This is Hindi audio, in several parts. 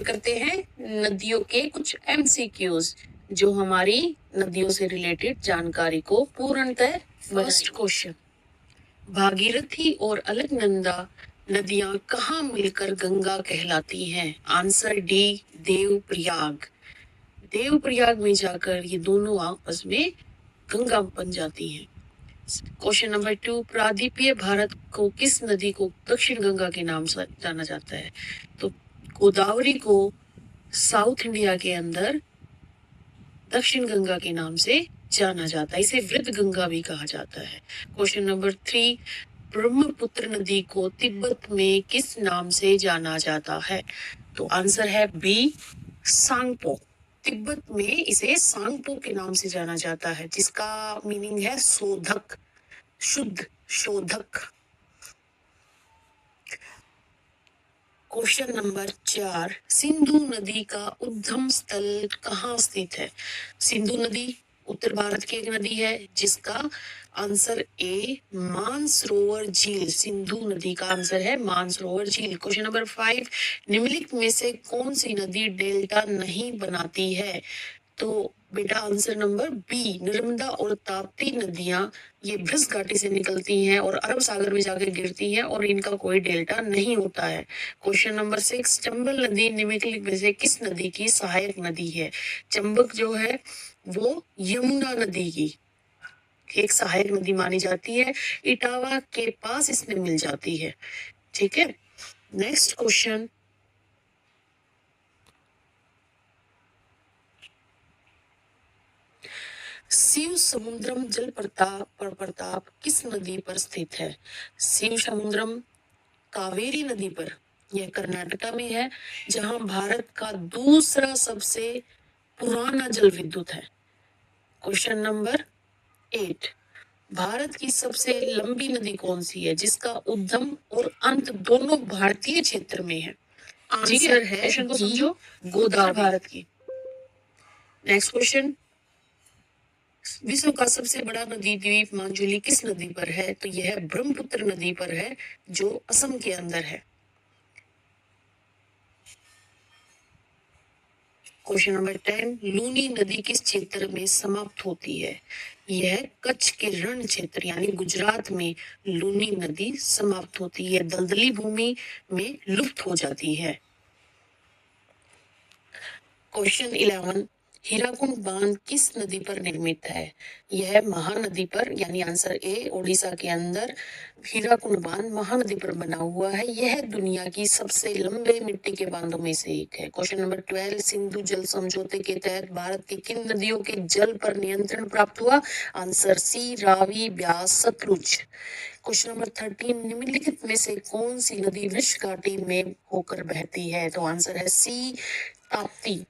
करते हैं नदियों के कुछ एमसीक्यूज जो हमारी नदियों से रिलेटेड जानकारी को पूर्णतः। फर्स्ट क्वेश्चन, भागीरथी और अलकनंदा नदियां कहाँ मिलकर गंगा कहलाती हैं? Answer D, Devprayag. देवप्रयाग में जाकर ये दोनों आपस में गंगा बन जाती हैं। क्वेश्चन नंबर 2, प्रादीपीय भारत को किस नदी को दक्षिण गंगा के नाम से जाना जाता है? तो गोदावरी को साउथ इंडिया के अंदर दक्षिण गंगा के नाम से जाना जाता है, इसे वृद्ध गंगा भी कहा जाता है। क्वेश्चन नंबर 3, ब्रह्मपुत्र नदी को तिब्बत में किस नाम से जाना जाता है? तो आंसर है बी, सांगपो। तिब्बत में इसे सांगपो के नाम से जाना जाता है, जिसका मीनिंग है शोधक, शुद्ध शोधक। क्वेश्चन नंबर 4, सिंधु नदी का उद्गम स्थल कहाँ स्थित है? सिंधु नदी उत्तर भारत की एक नदी है, जिसका आंसर ए, मानसरोवर झील। सिंधु नदी का आंसर है मानसरोवर झील। क्वेश्चन नंबर 5, निम्नलिखित में से कौन सी नदी डेल्टा नहीं बनाती है? तो बेटा आंसर नंबर बी, नर्मदा और ताप्ती नदियां ये भ्रस घाटी से निकलती हैं और अरब सागर में जाकर गिरती हैं और इनका कोई डेल्टा नहीं होता है। क्वेश्चन नंबर 6, चंबल नदी निम्नलिखित में से किस नदी की सहायक नदी है? चंबक जो है वो यमुना नदी की एक सहायक नदी मानी जाती है, इटावा के पास इसमें मिल जाती है। ठीक है, नेक्स्ट क्वेश्चन, शिव समुद्रम जल प्रताप किस नदी पर स्थित है? शिव समुद्रम कावेरी नदी पर, यह कर्नाटका में है, जहां भारत का दूसरा सबसे पुराना जल विद्युत है। क्वेश्चन नंबर 8, भारत की सबसे लंबी नदी कौन सी है जिसका उद्गम और अंत दोनों भारतीय क्षेत्र में है? आंसर है क्वेश्चन को समझो, गोदावरी भारत की। नेक्स्ट क्वेश्चन, विश्व का सबसे बड़ा नदी द्वीप माजुली किस नदी पर है? तो यह ब्रह्मपुत्र नदी पर है, जो असम के अंदर है। क्वेश्चन नंबर 10, लूनी नदी किस क्षेत्र में समाप्त होती है? यह कच्छ के रण क्षेत्र यानी गुजरात में लूनी नदी समाप्त होती है, दलदली भूमि में लुप्त हो जाती है। क्वेश्चन 11, हीराकुंड बांध किस नदी पर निर्मित है? यह महानदी पर यानी आंसर ए, ओडिशा के अंदर हीराकुंड बांध महानदी पर बना हुआ है। यह दुनिया की सबसे लंबे मिट्टी के बांधों में से एक है। क्वेश्चन नंबर 12, सिंधु जल समझौते के तहत भारत की किन नदियों के जल पर नियंत्रण प्राप्त हुआ? Answer C, Ravi, Beas, Sutlej. Question number 13, निम्नलिखित में से कौन सी नदी वृक्ष घाटी में होकर बहती है? तो आंसर है सी, ताप्ती।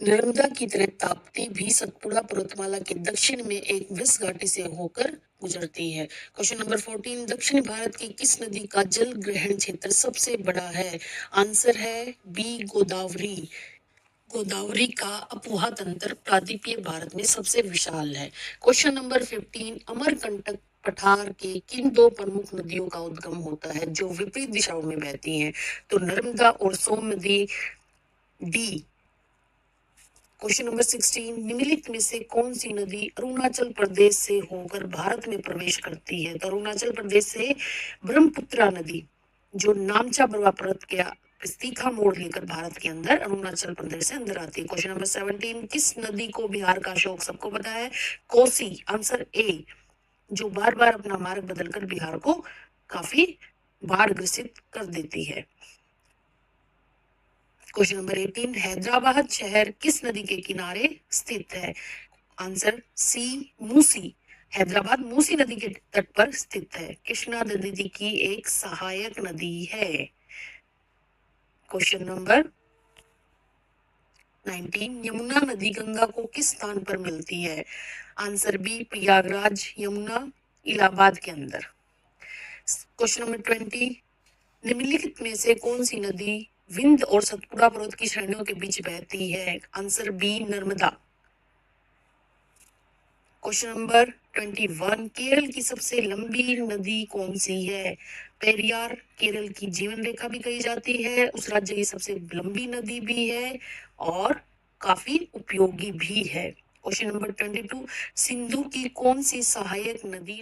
नर्मदा की तरह ताप्ती भी सतपुड़ा पर्वतमाला के दक्षिण में एक वृक्ष घाटी से होकर गुजरती है। क्वेश्चन नंबर 14, दक्षिण भारत की किस नदी का जल ग्रहण क्षेत्र सबसे बड़ा है? आंसर है बी, गोदावरी। गोदावरी का अपवाह तंत्र प्रादीपीय भारत में सबसे विशाल है। क्वेश्चन नंबर 15, अमरकंटक पठार के किन दो प्रमुख नदियों का उद्गम होता है जो विपरीत दिशाओं में बहती हैं? तो नर्मदा और सोन नदी, डी। क्वेश्चन नंबर 16, निम्नलिखित में से कौन सी नदी अरुणाचल प्रदेश से होकर भारत में प्रवेश करती है? तो अरुणाचल प्रदेश से ब्रह्मपुत्रा नदी जो नामचा बरवा पर्वत के तीखा मोड़ लेकर भारत के अंदर अरुणाचल प्रदेश से अंदर आती है। क्वेश्चन नंबर 17, किस नदी को बिहार का अशोक? सबको पता है कोसी, आंसर ए, जो बार बार अपना मार्ग बदलकर बिहार को काफी बाढ़ ग्रसित कर देती है। क्वेश्चन नंबर 18, हैदराबाद शहर किस नदी के किनारे स्थित है? Answer C, Musi. हैदराबाद मूसी नदी के तट पर स्थित है, कृष्णा नदी की एक सहायक नदी है। क्वेश्चन नंबर 19, यमुना नदी गंगा को किस स्थान पर मिलती है? आंसर बी, प्रयागराज, यमुना इलाहाबाद के अंदर। क्वेश्चन नंबर 20, निम्नलिखित में से कौन सी नदी विंध्य और सतपुड़ा पर्वत की श्रेणियों के बीच बहती है? Answer B, Narmada. Question number 21, Kerala की सबसे लंबी नदी कौन सी है? पेरियार केरल की जीवन रेखा भी कही जाती है, उस राज्य की सबसे लंबी नदी भी है और काफी उपयोगी भी है। क्वेश्चन नंबर 22, सिंधु की कौन सी सहायक नदी